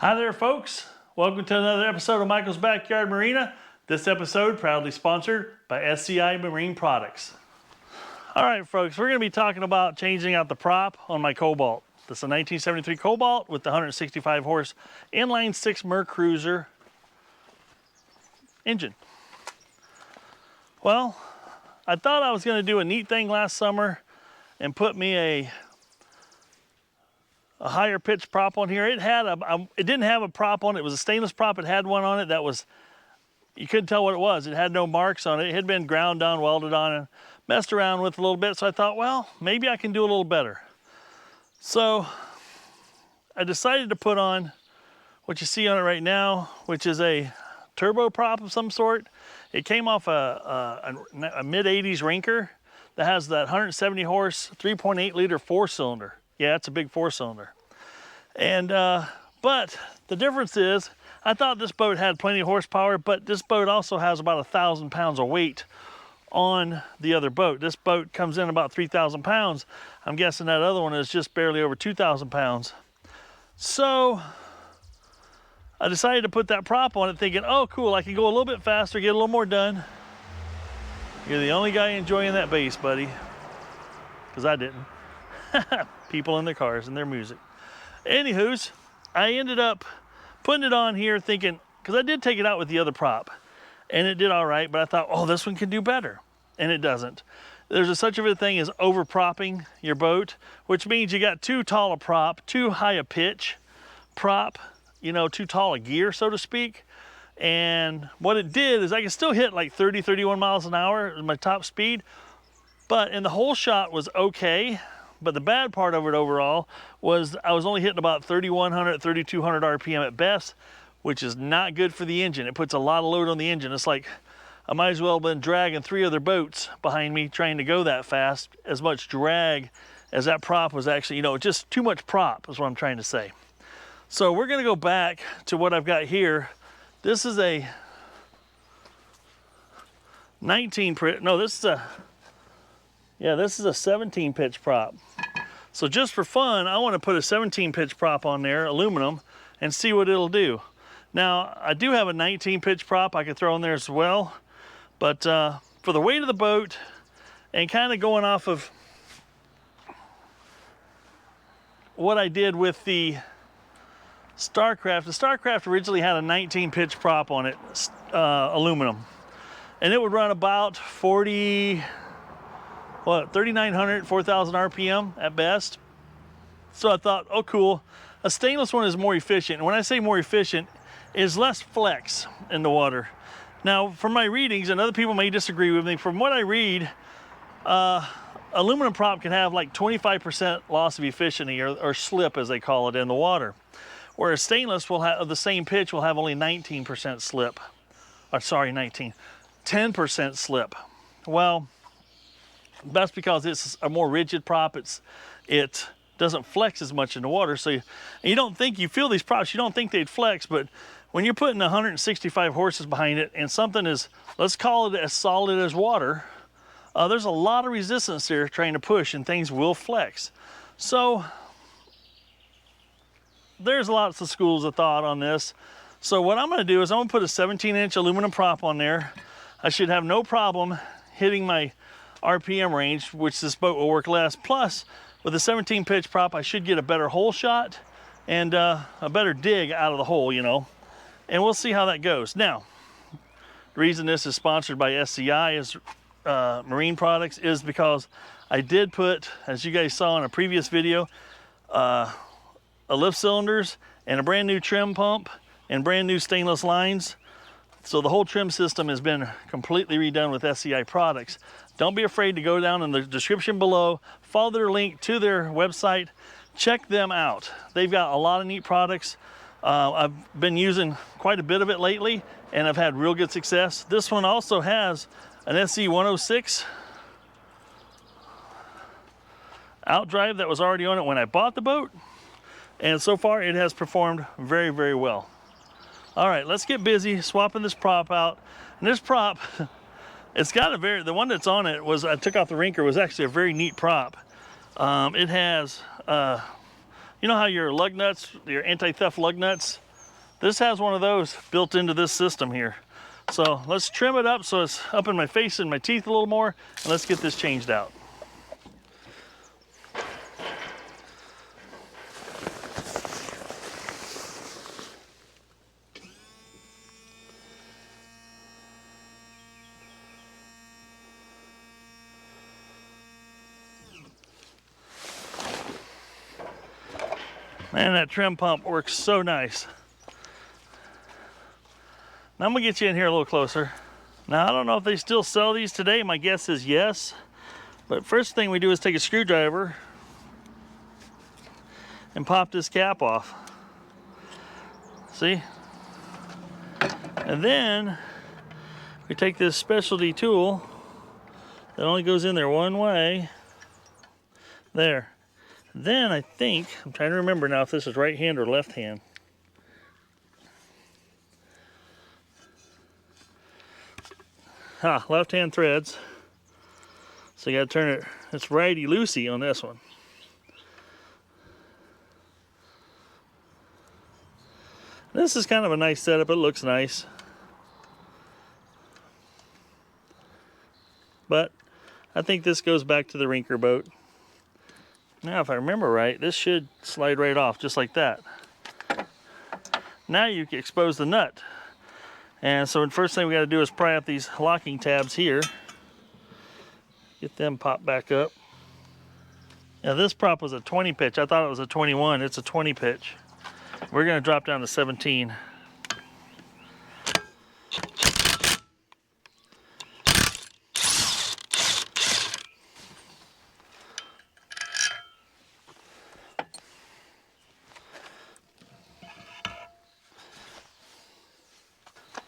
Hi there, folks. Welcome to another episode of Michael's Backyard Marina. This episode proudly sponsored by SEI Marine products. All right, folks, we're going to be talking about changing out the prop on my Cobalt. This is a 1973 Cobalt with the 165 horse inline 6 Mercruiser engine. Well, I thought I was going to do a neat thing last summer and put me a higher pitch prop on here. It had it didn't have a prop on it. It was a stainless prop. It had one on it that was, you couldn't tell what it was. It had no marks on it. It had been ground on, welded on, and messed around with a little bit. So I thought, well, maybe I can do a little better. So I decided to put on what you see on it right now, which is a turbo prop of some sort. It came off a mid-80s Rinker that has that 170 horse, 3.8 liter 4-cylinder. Yeah, it's a big 4-cylinder. And, but the difference is, I thought this boat had plenty of horsepower, but this boat also has about 1,000 pounds of weight on the other boat. This boat comes in about 3,000 pounds. I'm guessing that other one is just barely over 2,000 pounds. So I decided to put that prop on it thinking, oh cool, I can go a little bit faster, get a little more done. You're the only guy enjoying that bass, buddy. Because I didn't. People in their cars and their music. Anywho's, I ended up putting it on here thinking, because I did take it out with the other prop and it did all right, but I thought, oh, this one can do better. And it doesn't. There's such a thing as over propping your boat, which means you got too tall a prop, too high a pitch prop, you know, too tall a gear, so to speak. And what it did is I could still hit like 30, 31 miles an hour, my top speed, and the whole shot was okay. But the bad part of it overall was I was only hitting about 3,100, 3,200 RPM at best, which is not good for the engine. It puts a lot of load on the engine. It's like I might as well have been dragging 3 other boats behind me trying to go that fast. As much drag as that prop was actually, you know, just too much prop is what I'm trying to say. So we're gonna go back to what I've got here. This is a 17 pitch prop. So just for fun, I want to put a 17 pitch prop on there, aluminum, and see what it'll do. Now, I do have a 19 pitch prop I could throw in there as well, but for the weight of the boat and kind of going off of what I did with the StarCraft originally had a 19 pitch prop on it, aluminum, and it would run about 3,900, 4,000 RPM at best. So I thought, oh cool, a stainless one is more efficient. And when I say more efficient, is less flex in the water. Now, from my readings, and other people may disagree with me, from what I read, aluminum prop can have like 25% loss of efficiency, or slip as they call it, in the water. Whereas stainless will have, the same pitch will have only 19% slip. Or sorry, 10% slip. Well, that's because it's a more rigid prop. It doesn't flex as much in the water. So you don't think, you feel these props, you don't think they'd flex, but when you're putting 165 horses behind it and something is, let's call it as solid as water, there's a lot of resistance there trying to push and things will flex. So there's lots of schools of thought on this. So what I'm gonna do is I'm gonna put a 17-inch aluminum prop on there. I should have no problem hitting my RPM range, which this boat will work less. Plus, with a 17 pitch prop, I should get a better hole shot and a better dig out of the hole, you know. And we'll see how that goes. Now, the reason this is sponsored by SEI is Marine products is because I did put, as you guys saw in a previous video, a lift cylinders and a brand new trim pump and brand new stainless lines. So the whole trim system has been completely redone with SEI products. Don't be afraid to go down in the description below, follow their link to their website, check them out. They've got a lot of neat products. I've been using quite a bit of it lately and I've had real good success. This one also has an SE106 outdrive that was already on it when I bought the boat. And so far it has performed very, very well. All right, let's get busy swapping this prop out. And this prop, it's got the one that's on it was, I took off the Rinker, was actually a very neat prop. It has, you know how your lug nuts, your anti-theft lug nuts This has one of those built into this system here. So let's trim it up so it's up in my face and my teeth a little more, and let's get this changed out. Man, that trim pump works so nice. Now I'm gonna get you in here a little closer. Now I don't know if they still sell these today. My guess is yes. But first thing we do is take a screwdriver and pop this cap off. See? And then we take this specialty tool that only goes in there one way. There. Then I think, I'm trying to remember now if this is right hand or left hand. Left hand threads. So you gotta turn it, it's righty-loosey on this one. This is kind of a nice setup, it looks nice. But I think this goes back to the rinker boat. Now, if I remember right, this should slide right off just like that. Now you can expose the nut. And so the first thing we got to do is pry up these locking tabs here. Get them popped back up. Now this prop was a 20 pitch. I thought it was a 21. It's a 20 pitch. We're going to drop down to 17.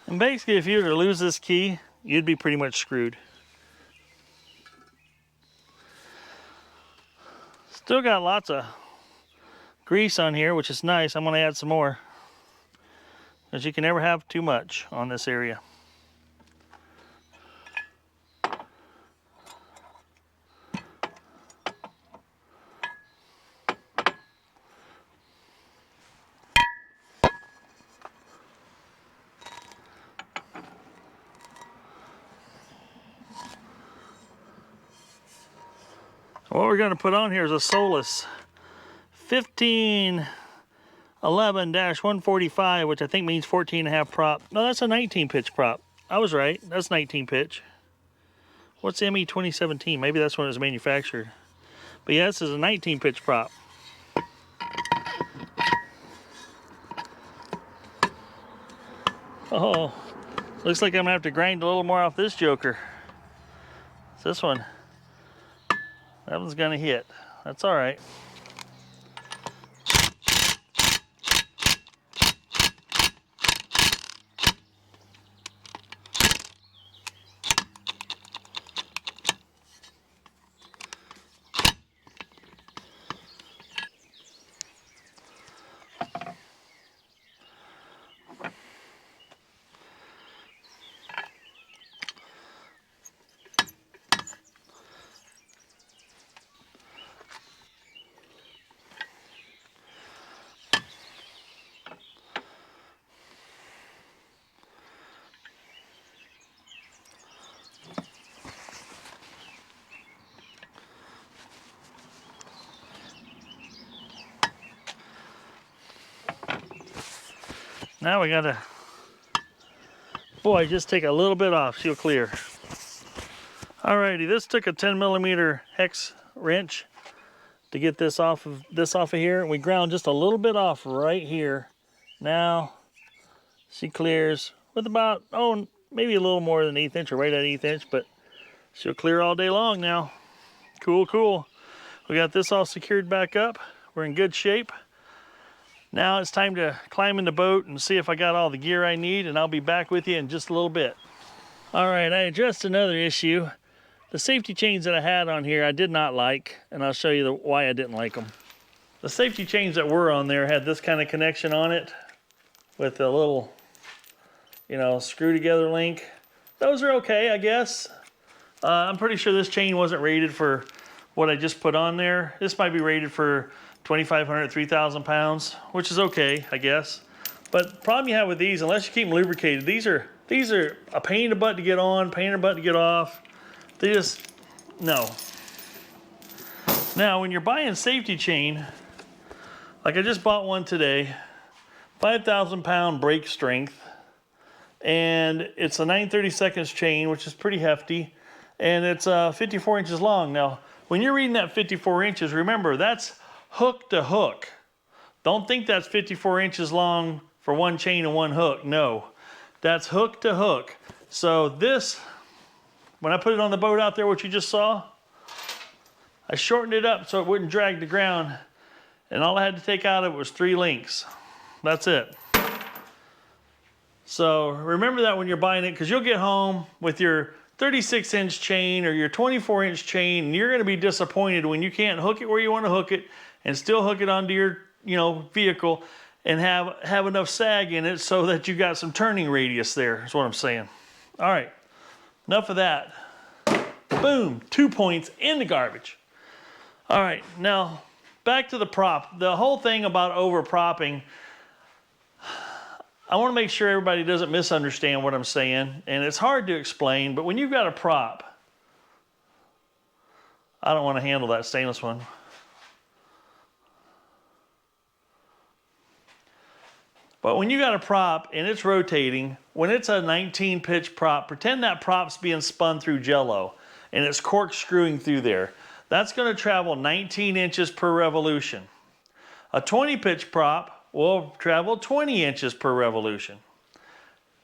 And basically, if you were to lose this key, you'd be pretty much screwed. Still got lots of grease on here, which is nice. I'm going to add some more, because you can never have too much on this area. What we're going to put on here is a Solus 1511-145, which I think means 14.5 prop. No, that's a 19 pitch prop. I was right. That's 19 pitch. What's ME 2017? Maybe that's when it was manufactured. But yeah, this is a 19 pitch prop. Oh, looks like I'm going to have to grind a little more off this joker. It's this one. That one's gonna hit. That's all right. Now we gotta, boy, just take a little bit off, she'll clear. Alrighty, this took a 10mm hex wrench to get this off of here. We ground just a little bit off right here. Now she clears with about, oh, maybe a little more than 1/8 inch or right at 1/8 inch, but she'll clear all day long now. Cool, cool. We got this all secured back up. We're in good shape. Now it's time to climb in the boat and see if I got all the gear I need, and I'll be back with you in just a little bit. All right, I addressed another issue. The safety chains that I had on here I did not like, and I'll show you why I didn't like them. The safety chains that were on there had this kind of connection on it with a little, you know, screw together link. Those are okay, I guess. I'm pretty sure this chain wasn't rated for what I just put on there. This might be rated for 2,500, 3,000 pounds, which is okay, I guess. But the problem you have with these, unless you keep them lubricated, these are a pain in the butt to get on, pain in the butt to get off. They just, no. Now, when you're buying safety chain, like I just bought one today, 5,000 pound brake strength, and it's a 9/32 chain, which is pretty hefty, and it's 54 inches long. Now, when you're reading that 54 inches, remember, that's hook to hook. Don't think that's 54 inches long for one chain and one hook. No, that's hook to hook. So this, when I put it on the boat out there, what you just saw, I shortened it up so it wouldn't drag the ground, and all I had to take out of it was 3 links. That's it. So remember that when you're buying it, because you'll get home with your 36-inch chain or your 24-inch chain, and you're going to be disappointed when you can't hook it where you want to hook it and still hook it onto your vehicle and have enough sag in it so that you got some turning radius there, is what I'm saying. All right, enough of that. Boom, 2 points in the garbage. All right, now back to the prop. The whole thing about over-propping, I want to make sure everybody doesn't misunderstand what I'm saying, and it's hard to explain, but when you've got a prop, I don't want to handle that stainless one. But when you got a prop and it's rotating, when it's a 19 pitch prop, pretend that prop's being spun through jello and it's corkscrewing through there. That's going to travel 19 inches per revolution. A 20 pitch prop will travel 20 inches per revolution.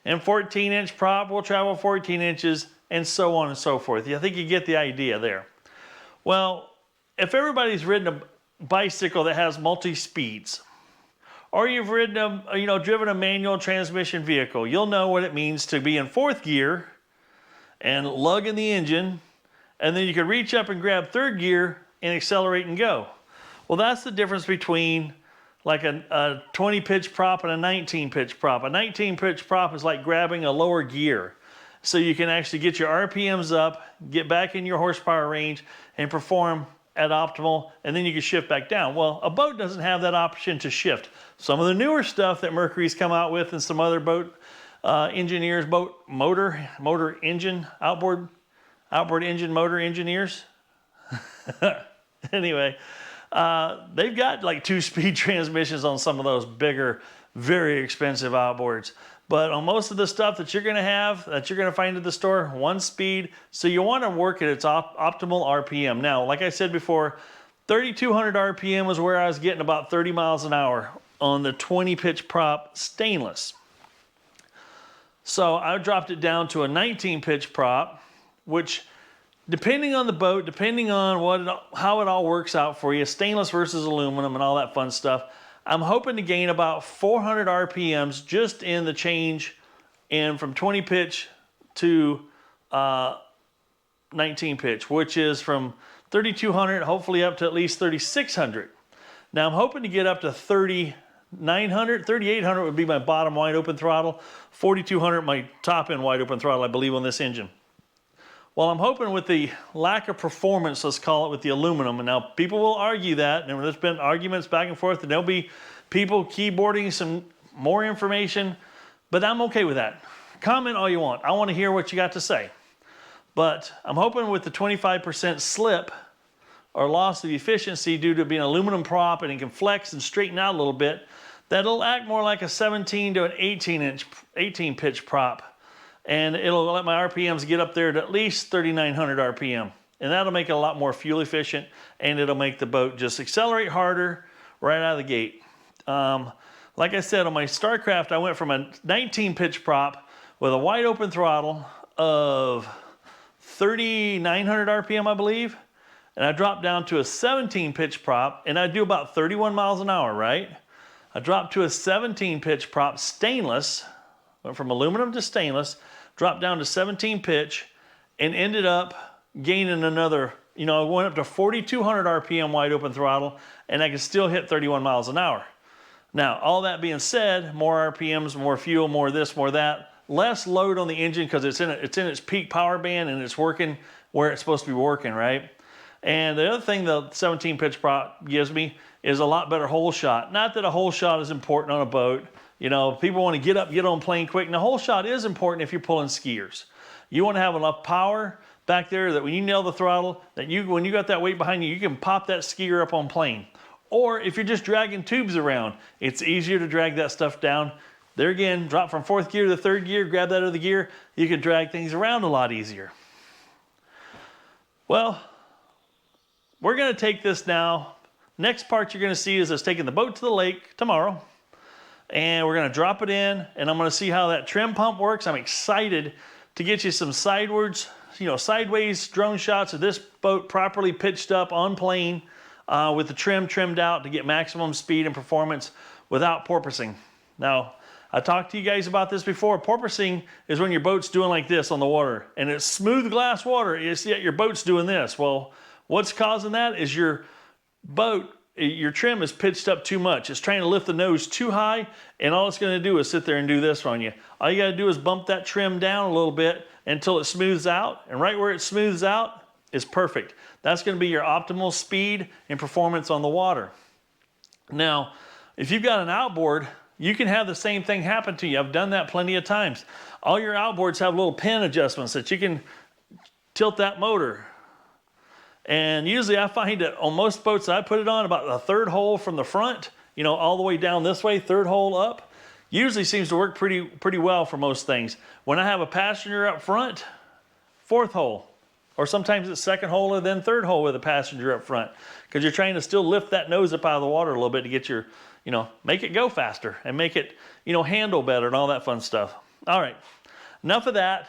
And 14-inch prop will travel 14 inches, and so on and so forth. I think you get the idea there. Well, if everybody's ridden a bicycle that has multi-speeds, or you've ridden driven a manual transmission vehicle, you'll know what it means to be in 4th gear and lug in the engine, and then you can reach up and grab 3rd gear and accelerate and go. Well, that's the difference between like a 20 pitch prop and a 19 pitch prop. A 19 pitch prop is like grabbing a lower gear, so you can actually get your RPMs up, get back in your horsepower range, and perform at optimal, and then you can shift back down. Well, a boat doesn't have that option to shift. Some of the newer stuff that Mercury's come out with, and some other boat engineers, motor engine, outboard engine motor engineers. Anyway, they've got like 2-speed transmissions on some of those bigger, very expensive outboards. But on most of the stuff that you're going to have, that you're going to find at the store, 1 speed. So you want to work at its optimal RPM. Now, like I said before, 3,200 RPM was where I was getting about 30 miles an hour on the 20 pitch prop stainless. So I dropped it down to a 19 pitch prop, which, depending on the boat, depending on how it all works out for you, stainless versus aluminum and all that fun stuff, I'm hoping to gain about 400 RPMs just in the change and from 20 pitch to 19 pitch, which is from 3,200 hopefully up to at least 3,600. Now I'm hoping to get up to 3,900, 3,800 would be my bottom wide open throttle, 4,200 my top end wide open throttle, I believe, on this engine. Well, I'm hoping with the lack of performance, let's call it, with the aluminum, and now people will argue that, and there's been arguments back and forth, and there'll be people keyboarding some more information, but I'm okay with that. Comment all you want. I want to hear what you got to say. But I'm hoping with the 25% slip or loss of efficiency due to being an aluminum prop and it can flex and straighten out a little bit, that it'll act more like a 17 to an 18 pitch prop. And it'll let my RPMs get up there to at least 3,900 RPM. And that'll make it a lot more fuel efficient, and it'll make the boat just accelerate harder right out of the gate. Like I said, on my Starcraft, I went from a 19 pitch prop with a wide open throttle of 3,900 RPM, I believe. And I dropped down to a 17 pitch prop, and I do about 31 miles an hour, right? I dropped to a 17 pitch prop stainless, went from aluminum to stainless, dropped down to 17 pitch, and ended up gaining another, I went up to 4,200 RPM wide open throttle, and I could still hit 31 miles an hour. Now, all that being said, more RPMs, more fuel, more this, more that, less load on the engine because it's in its peak power band and it's working where it's supposed to be working, right? And the other thing the 17 pitch prop gives me is a lot better hole shot. Not that a hole shot is important on a boat. You know, people want to get up, get on plane quick. And the hole shot is important if you're pulling skiers. You want to have enough power back there that when you nail the throttle, that when you got that weight behind you, you can pop that skier up on plane. Or if you're just dragging tubes around, it's easier to drag that stuff down. There again, drop from 4th gear to 3rd gear, grab that other gear, you can drag things around a lot easier. Well, we're gonna take this now. Next part you're gonna see is us taking the boat to the lake tomorrow, and we're gonna drop it in, and I'm gonna see how that trim pump works. I'm excited to get you some sideways drone shots of this boat properly pitched up on plane with the trim trimmed out to get maximum speed and performance without porpoising. Now, I talked to you guys about this before. Porpoising is when your boat's doing like this on the water, and it's smooth glass water, yet your boat's doing this. Well, what's causing that is your boat, your trim is pitched up too much. It's trying to lift the nose too high, and all it's gonna do is sit there and do this on you. All you gotta do is bump that trim down a little bit until it smooths out, and right where it smooths out is perfect. That's gonna be your optimal speed and performance on the water. Now, if you've got an outboard, you can have the same thing happen to you. I've done that plenty of times. All your outboards have little pin adjustments that you can tilt that motor. And usually I find that on most boats that I put it on, about the 3rd hole from the front, you know, all the way down this way, 3rd hole up, usually seems to work pretty well for most things. When I have a passenger up front, 4th hole, or sometimes it's 2nd hole and then 3rd hole with a passenger up front, because you're trying to still lift that nose up out of the water a little bit to get your, you know, make it go faster and make it, you know, handle better and all that fun stuff. All right, enough of that.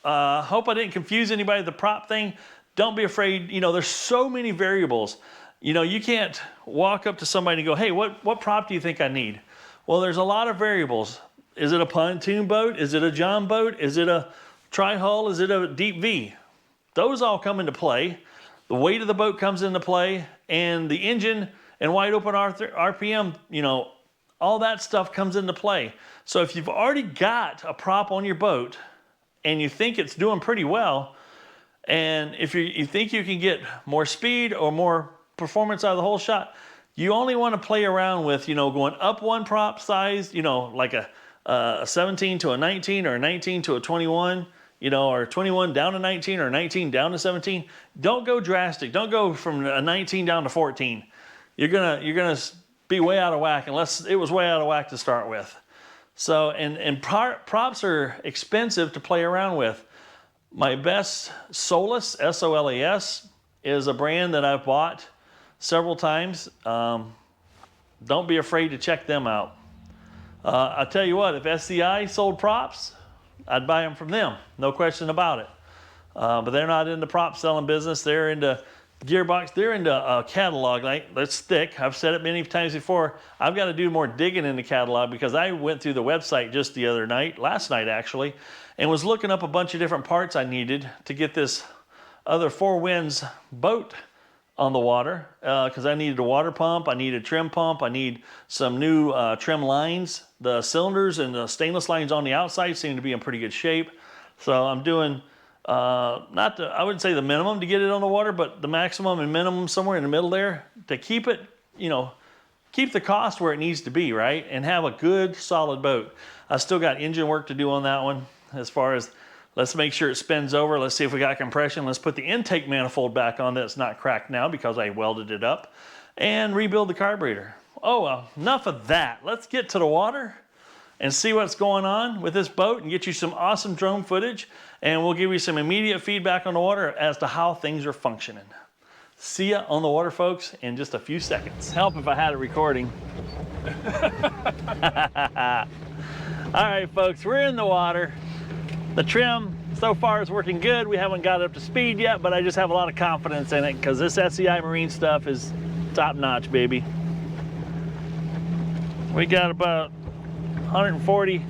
Hope I didn't confuse anybody with the prop thing. Don't be afraid. You know, there's so many variables. You know, you can't walk up to somebody and go, hey, what prop do you think I need? Well, there's a lot of variables. Is it a pontoon boat? Is it a john boat? Is it a tri-hull? Is it a deep V? Those all come into play. The weight of the boat comes into play, and the engine and wide open RPM, you know, all that stuff comes into play. So if you've already got a prop on your boat and you think it's doing pretty well, and if you think you can get more speed or more performance out of the whole shot, you only want to play around with, you know, going up one prop size, you know, like a 17 to a 19 or a 19 to a 21, you know, or 21 down to 19 or 19 down to 17. Don't go drastic. Don't go from a 19 down to 14. You're gonna be way out of whack unless it was way out of whack to start with. So, and props are expensive to play around with. My best Solas, S-O-L-A-S, is a brand that I've bought several times. Don't be afraid to check them out. I'll tell you what, if SEI sold props, I'd buy them from them, no question about it. But they're not in the prop selling business. They're into gearbox. They're into a catalog that's thick. I've said it many times before. I've got to do more digging in the catalog because I went through the website just the other night, last night actually, and was looking up a bunch of different parts I needed to get this other Four Winds boat on the water because I needed a water pump, I need a trim pump, I need some new trim lines. The cylinders and the stainless lines on the outside seem to be in pretty good shape. So I'm doing I wouldn't say the minimum to get it on the water, but the maximum and minimum somewhere in the middle there to keep it, you know, keep the cost where it needs to be, right? And have a good solid boat. I still got engine work to do on that one as far as let's make sure it spins over. Let's see if we got compression. Let's put the intake manifold back on that's not cracked now because I welded it up and rebuild the carburetor. Oh, well, enough of that. Let's get to the water and see what's going on with this boat and get you some awesome drone footage, and we'll give you some immediate feedback on the water as to how things are functioning. See ya on the water, folks, in just a few seconds. Help if I had it recording. All right, folks, we're in the water. The trim so far is working good. We haven't got it up to speed yet, but I just have a lot of confidence in it because this SEI Marine stuff is top notch, baby. We got about 140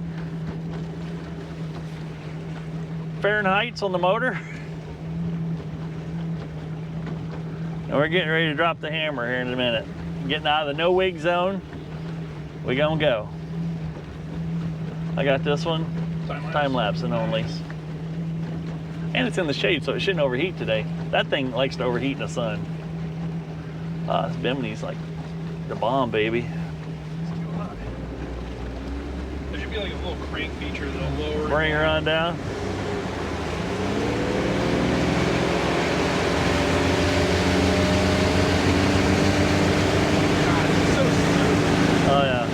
Fahrenheit on the motor. And we're getting ready to drop the hammer here in a minute. Getting out of the no wig zone. We gonna go. I got this one, time lapse and only. And it's in the shade, so it shouldn't overheat today. That thing likes to overheat in the sun. This Bimini's like The bomb, baby. It's too high. There should be like a little crank feature that'll lower. Bring her on down. God, it's so smooth. Oh yeah.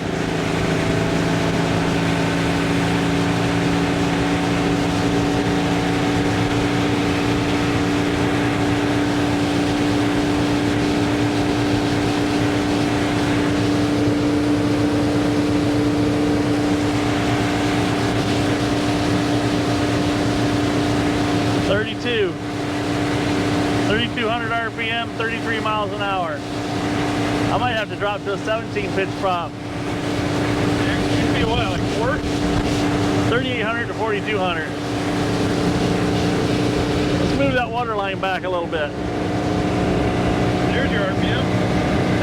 RPM, 33 miles an hour. I might have to drop to a 17 pitch prop. It used to be what, like 4? 3,800 to 4,200. Let's move that water line back a little bit. There's your RPM.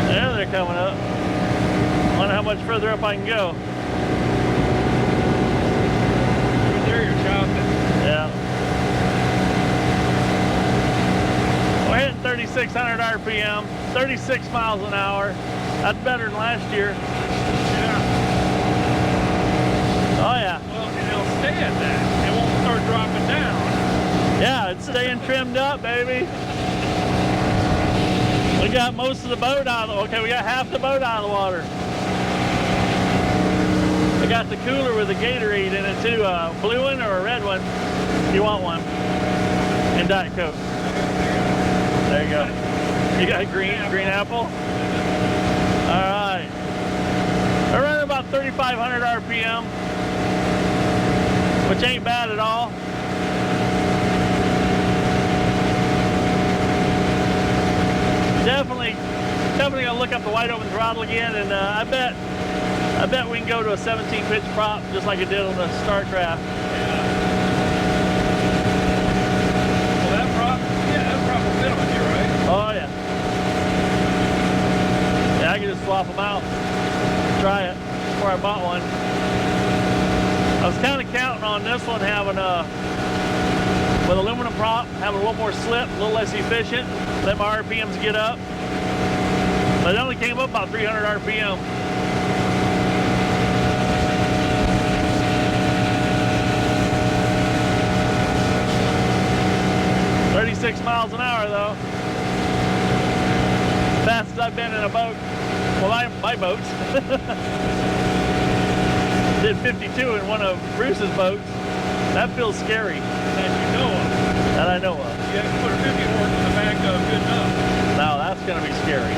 There they're coming up. I wonder how much further up I can go. There you're chopping. Yeah. We're hitting 3,600 RPM, 36 miles an hour. That's better than last year. Yeah. Oh yeah. Well, and it'll stay at that. It won't start dropping down. Yeah, it's staying trimmed up, baby. We got most of the boat out of the, okay, we got half the boat out of the water. We got the cooler with the Gatorade in it too, a blue one or a red one. You want one? And Diet Coke. There you go. You got green apple? All right. We're running about 3,500 RPM, which ain't bad at all. Definitely gonna look up the wide open throttle again, and I bet we can go to a 17 pitch prop just like it did on the StarCraft. Well, that prop will fit on you, right? Oh yeah. Yeah, I can just swap them out. Try it before I bought one. I was kind of counting on this one having with aluminum prop, having a little more slip, a little less efficient, let my RPMs get up. But it only came up about 300 RPM. "36 miles an hour though. Fastest I've been in a boat. Well, my boats. Did 52 in one of Bruce's boats. That feels scary. That you know of. That I know of. You have to put a 50 horse in the back of good enough. Now that's going to be scary,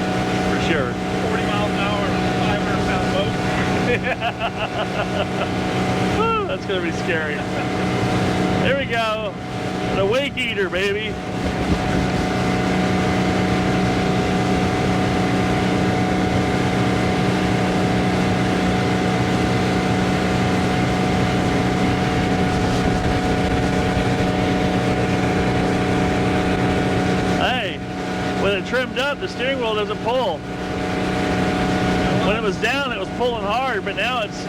for sure. 40 miles an hour on a 500-pound boat. Woo, that's going to be scary. Here we go. The wake eater, baby. Trimmed up, the steering wheel doesn't pull. When it was down, it was pulling hard, but now it's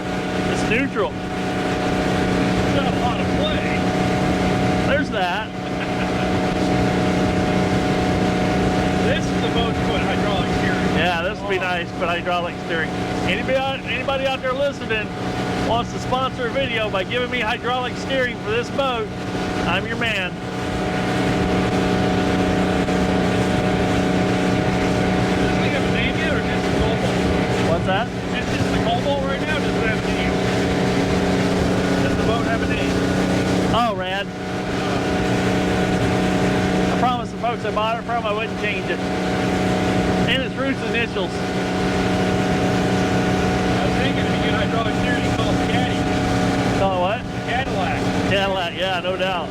neutral. It's got a lot of play. There's that. This is the boat to put hydraulic steering. Yeah, this would be nice, put hydraulic steering. Anybody out there listening wants to sponsor a video by giving me hydraulic steering for this boat, I'm your man. What's that? Is this the Cobalt right now? Does it have a name? Does the boat have a name? Oh, rad. I promised the folks I bought it from I wouldn't change it. And it's Ruth's initials. I was thinking if you get hydraulic steering, you call it the Caddy. Call it what? Cadillac. Cadillac, yeah, no doubt.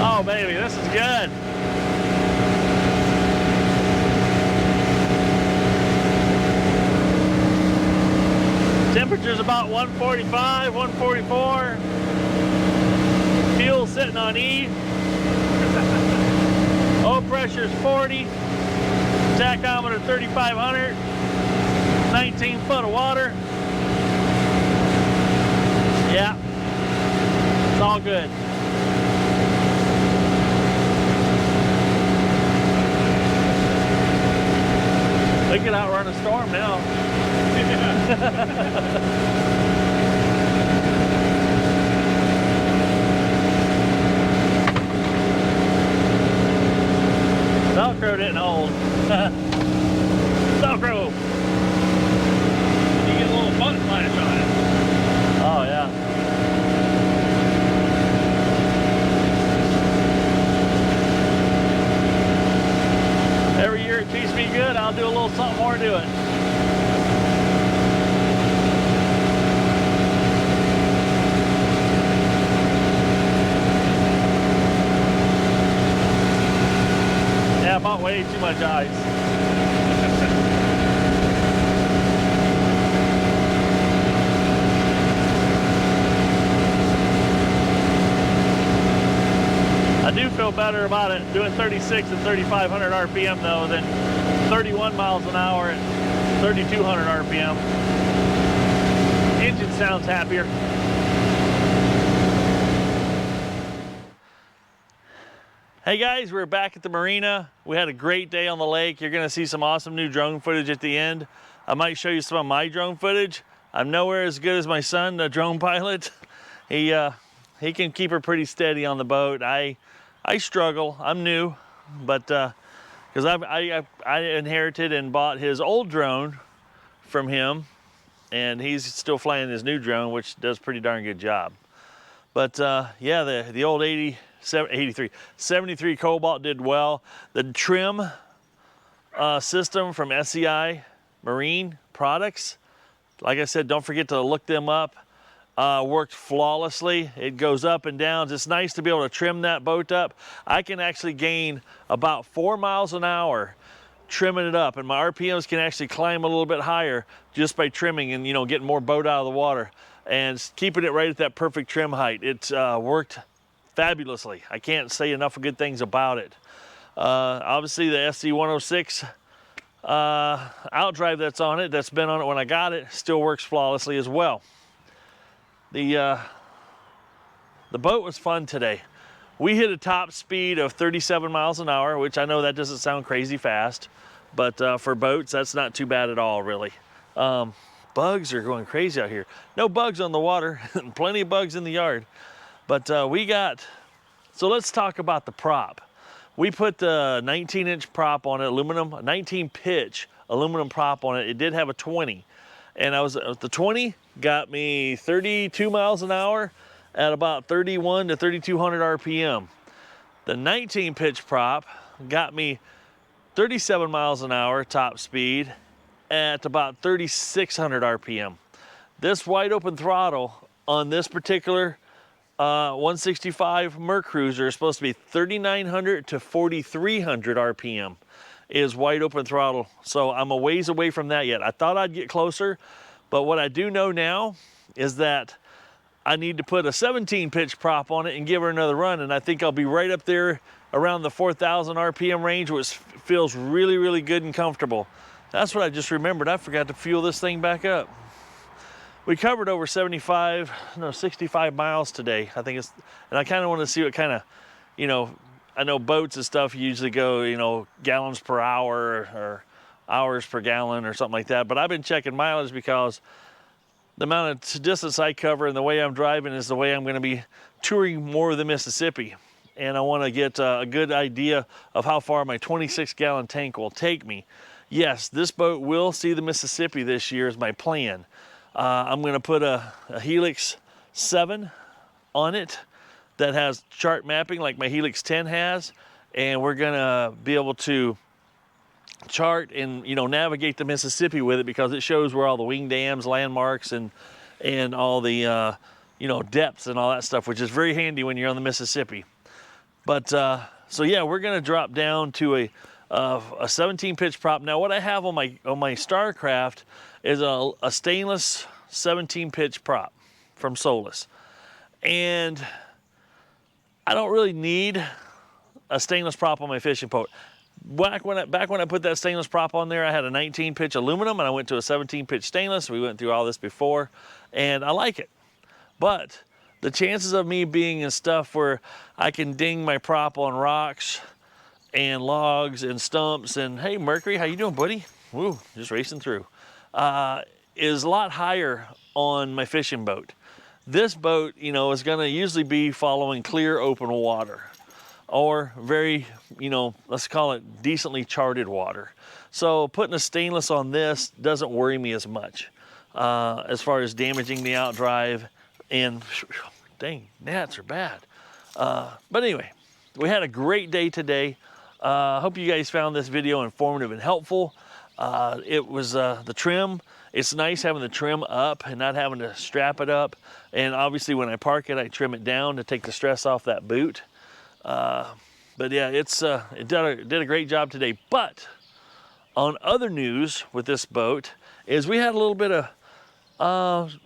Oh, baby, this is good. Temperature's about 145, 144. Fuel sitting on E. Oil pressure's 40. Tachometer 3,500. 19 foot of water. Yeah, it's all good. They can outrun a storm now. Velcro didn't hold. Velcro! You get a little butt flash on it. Oh, yeah. Every year it treats me good, I'll do a little something more to it. Yeah, I bought way too much ice. I do feel better about it doing 36 and 3,500 RPM though than 31 miles an hour at 3,200 RPM. Engine sounds happier. Hey guys, we're back at the marina. We had a great day on the lake. You're gonna see some awesome new drone footage at the end. I might show you some of my drone footage. I'm nowhere as good as my son, the drone pilot. He can keep her pretty steady on the boat. I struggle, I'm new, but because I inherited and bought his old drone from him, and he's still flying his new drone, which does a pretty darn good job. But yeah, the old 73 Cobalt did well. The trim system from SEI Marine products, like I said, don't forget to look them up. Worked flawlessly. It goes up and down. It's nice to be able to trim that boat up. I can actually gain about 4 miles an hour trimming it up, and my RPMs can actually climb a little bit higher just by trimming and, you know, getting more boat out of the water and keeping it right at that perfect trim height. It worked fabulously. I can't say enough good things about it. Obviously the SC106 outdrive that's on it, that's been on it when I got it, still works flawlessly as well. The boat was fun today. We hit a top speed of 37 miles an hour, which I know that doesn't sound crazy fast, but for boats, that's not too bad at all, really. Bugs are going crazy out here. No bugs on the water, plenty of bugs in the yard. But so let's talk about the prop. We put the 19-inch prop on it, aluminum, 19 pitch aluminum prop on it. It did have a 20. And the 20 got me 32 miles an hour at about 31 to 3,200 RPM. The 19 pitch prop got me 37 miles an hour top speed at about 3,600 RPM. This wide open throttle on this particular 165 Merc Cruiser is supposed to be 3,900 to 4,300 RPM. Is wide open throttle. So I'm a ways away from that yet. I thought I'd get closer, but what I do know now is that I need to put a 17 pitch prop on it and give her another run, and I think I'll be right up there around the 4,000 RPM range, which feels really, really good and comfortable. That's what I just remembered. I forgot to fuel this thing back up. We covered over 65 miles today. I think it's, and I kind of want to see what kind of, you know, I know boats and stuff usually go, you know, gallons per hour or hours per gallon or something like that. But I've been checking mileage because the amount of distance I cover and the way I'm driving is the way I'm going to be touring more of the Mississippi. And I want to get a good idea of how far my 26-gallon tank will take me. Yes, this boat will see the Mississippi this year is my plan. I'm going to put a Helix 7 on it that has chart mapping like my Helix 10 has, and we're gonna be able to chart and, you know, navigate the Mississippi with it because it shows where all the wing dams, landmarks, and all the you know, depths and all that stuff, which is very handy when you're on the Mississippi. But so yeah, we're gonna drop down to a 17 pitch prop. Now what I have on my Starcraft is a stainless 17 pitch prop from Solus, and I don't really need a stainless prop on my fishing boat. Back when I put that stainless prop on there, I had a 19 pitch aluminum and I went to a 17 pitch stainless. We went through all this before, and I like it. But the chances of me being in stuff where I can ding my prop on rocks and logs and stumps and, hey Mercury, how you doing, buddy? woo, just racing through, is a lot higher on my fishing boat. This boat, you know, is gonna usually be following clear open water or very, you know, let's call it decently charted water. So putting a stainless on this doesn't worry me as much as far as damaging the outdrive, and dang, gnats are bad. But anyway, we had a great day today. Hope you guys found this video informative and helpful. It was the trim. It's nice having the trim up and not having to strap it up. And obviously when I park it, I trim it down to take the stress off that boot. But yeah, it did a great job today. But on other news with this boat is we had a little bit of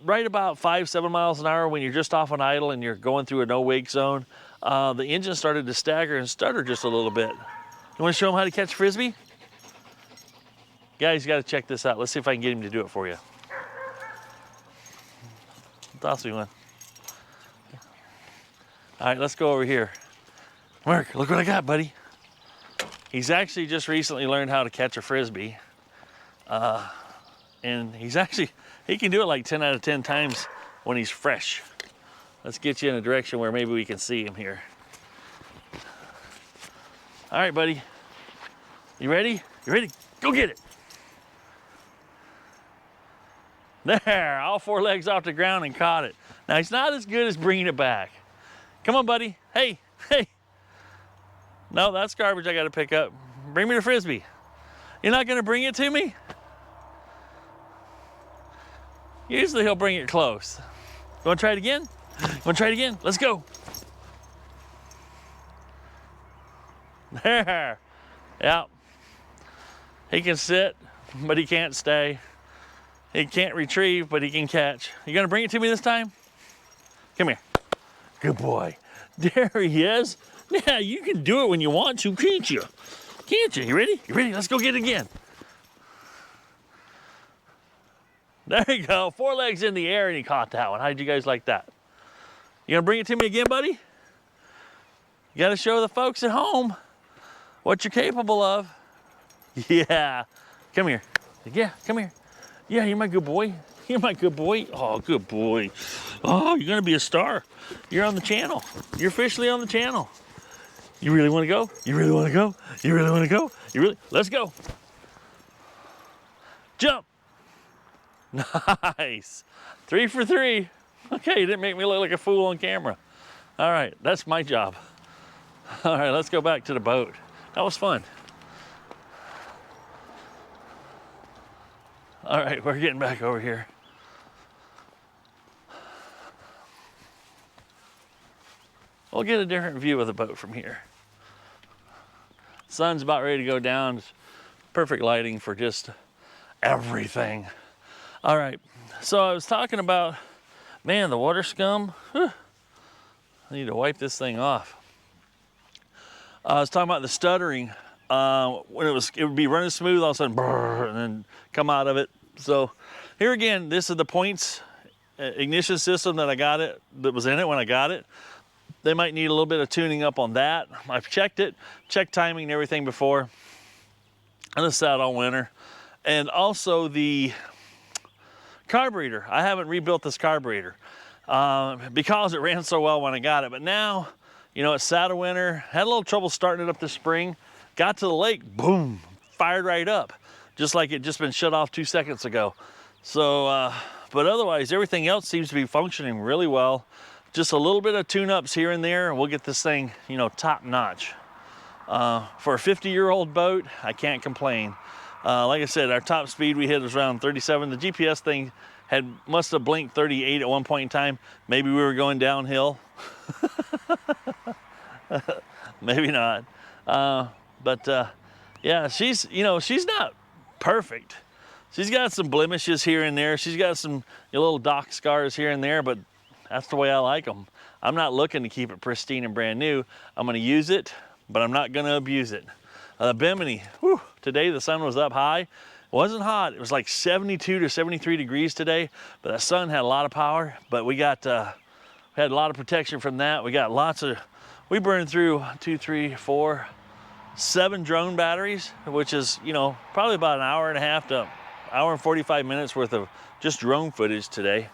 right about 5-7 miles an hour when you're just off on idle and you're going through a no wake zone. The engine started to stagger and stutter just a little bit. You want to show them how to catch a Frisbee? Guys, you got to check this out. Let's see if I can get him to do it for you. Toss me one. All right, let's go over here. Mark, look what I got, buddy. He's actually just recently learned how to catch a Frisbee. And he can do it like 10 out of 10 times when he's fresh. Let's get you in a direction where maybe we can see him here. All right, buddy. You ready? You ready? Go get it. There, all 4 legs off the ground and caught it. Now, he's not as good as bringing it back. Come on, buddy. Hey, hey. No, that's garbage I got to pick up. Bring me the Frisbee. You're not going to bring it to me? Usually he'll bring it close. You want to try it again? You want to try it again? Let's go. There. Yeah. He can sit, but he can't stay. He can't retrieve, but he can catch. You gonna bring it to me this time? Come here. Good boy. There he is. Yeah, you can do it when you want to, can't you? Can't you? You ready? You ready? Let's go get it again. There you go. 4 legs in the air and he caught that one. How did you guys like that? You gonna bring it to me again, buddy? You gotta show the folks at home what you're capable of. Yeah. Come here. Yeah, come here. Yeah, you're my good boy. You're my good boy. Oh, good boy. Oh, you're gonna be a star. You're on the channel. You're officially on the channel. You really wanna go? You really wanna go? You really wanna go? You really? Let's go. Jump. Nice. 3 for 3. Okay, you didn't make me look like a fool on camera. All right, that's my job. All right, let's go back to the boat. That was fun. All right, we're getting back over here. We'll get a different view of the boat from here. Sun's about ready to go down. It's perfect lighting for just everything. All right, so I was talking about, man, the water scum. Whew. I need to wipe this thing off. I was talking about the stuttering. When it would be running smooth, all of a sudden, brrr, and then come out of it. So here again, this is the points ignition system that that was in it when I got it. They might need a little bit of tuning up on that. I've checked it, checked timing and everything before. And this sat all winter. And also the carburetor. I haven't rebuilt this carburetor because it ran so well when I got it. But now, you know, it sat a winter, had a little trouble starting it up this spring. Got to the lake, boom, fired right up. Just like it just been shut off 2 seconds ago. So, but otherwise, everything else seems to be functioning really well. Just a little bit of tune-ups here and there, and we'll get this thing, you know, top notch. For a 50-year-old boat, I can't complain. Like I said, our top speed we hit was around 37. The GPS thing must have blinked 38 at one point in time. Maybe we were going downhill. Maybe not. Yeah, she's not perfect. She's got some blemishes here and there. She's got some little dock scars here and there, but that's the way I like them. I'm not looking to keep it pristine and brand new. I'm gonna use it, but I'm not gonna abuse it. Bimini, whew, today the sun was up high. It wasn't hot, it was like 72 to 73 degrees today, but the sun had a lot of power, but we had a lot of protection from that. We burned through 2, 3, 4, 7 drone batteries, which is, you know, probably about an hour and a half to hour and 45 minutes worth of just drone footage today.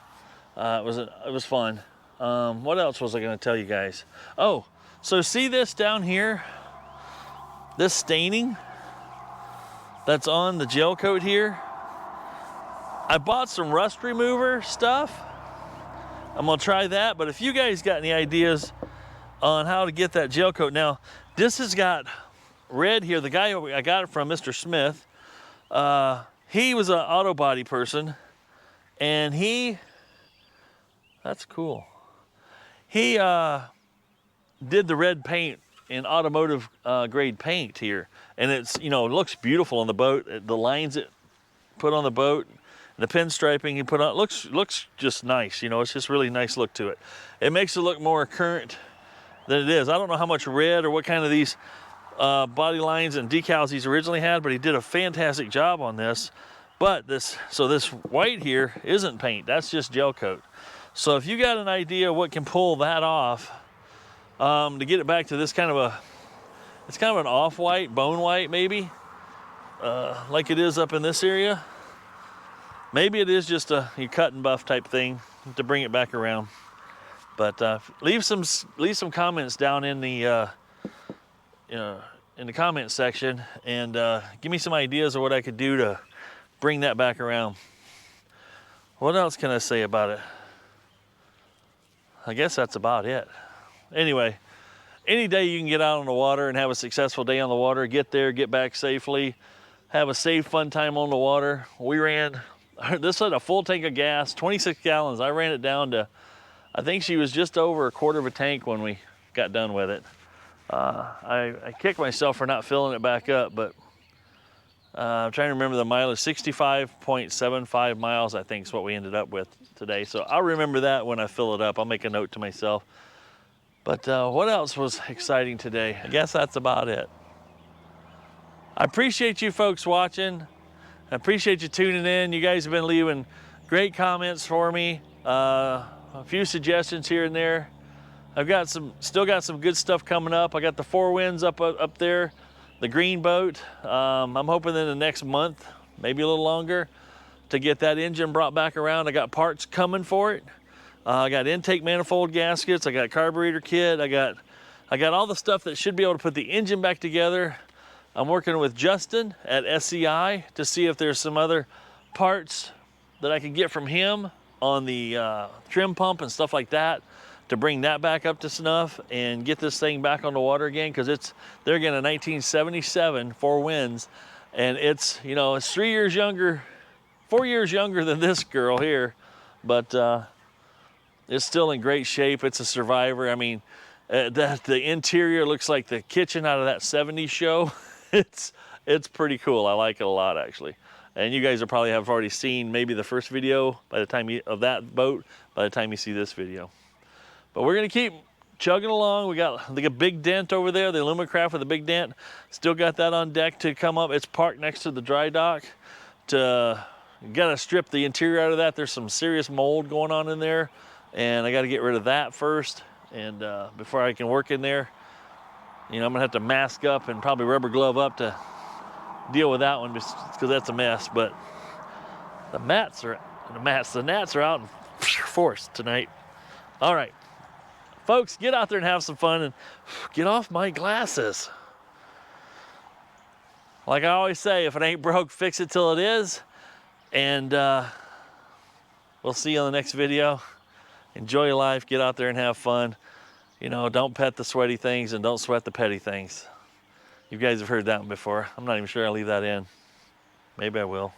It was fun. What else was I going to tell you guys? Oh, so see this down here? This staining that's on the gel coat here? I bought some rust remover stuff. I'm gonna try that, but if you guys got any ideas on how to get that gel coat. Now, this has got red here. The guy I got it from, Mr. Smith, he was an auto body person, and that's cool. He did the red paint in automotive grade paint here, and it's, you know, it looks beautiful on the boat. The lines it put on the boat, the pinstriping he put on, looks just nice. You know, it's just really nice look to it. It makes it look more current than it is. I don't know how much red or what kind of these body lines and decals he's originally had, but he did a fantastic job on this. But this white here isn't paint, that's just gel coat. So if you got an idea what can pull that off, to get it back to this kind of it's kind of an off-white, bone white maybe, like it is up in this area. Maybe it is just a cut and buff type thing to bring it back around. But leave some comments down in the comment section, and give me some ideas of what I could do to bring that back around. What else can I say about it? I guess that's about it. Anyway, any day you can get out on the water and have a successful day on the water, get there, get back safely, have a safe, fun time on the water. We ran, this had a full tank of gas, 26 gallons. I ran it down to, I think she was just over a quarter of a tank when we got done with it. I kicked myself for not filling it back up, but I'm trying to remember the mileage. 65.75 miles, I think, is what we ended up with today. So I'll remember that when I fill it up. I'll make a note to myself. But what else was exciting today? I guess that's about it. I appreciate you folks watching. I appreciate you tuning in. You guys have been leaving great comments for me. A few suggestions here and there. I've got still got some good stuff coming up. I got the 4 Winds up there, the green boat. I'm hoping in the next month, maybe a little longer, to get that engine brought back around. I got parts coming for it. I got intake manifold gaskets. I got carburetor kit. I got all the stuff that should be able to put the engine back together. I'm working with Justin at SEI to see if there's some other parts that I can get from him on the trim pump and stuff like that, to bring that back up to snuff and get this thing back on the water again, because they're getting a 1977 4 Winds, and it's, you know, it's 4 years younger than this girl here, but it's still in great shape. It's a survivor. I mean, the interior looks like the kitchen out of that 70s show. It's pretty cool. I like it a lot, actually. And you guys will probably have already seen maybe the first video by the time of that boat by the time you see this video. But we're gonna keep chugging along. We got like a big dent over there, the Alumacraft with a big dent. Still got that on deck to come up. It's parked next to the dry dock. Gotta strip the interior out of that. There's some serious mold going on in there, and I gotta get rid of that first. And before I can work in there, you know, I'm gonna have to mask up and probably rubber glove up to deal with that one, because that's a mess. But the gnats are out in force tonight. All right. Folks, get out there and have some fun, and get off my glasses. Like I always say, if it ain't broke, fix it till it is. And we'll see you on the next video. Enjoy your life, get out there and have fun. You know, don't pet the sweaty things and don't sweat the petty things. You guys have heard that one before. I'm not even sure I'll leave that in. Maybe I will.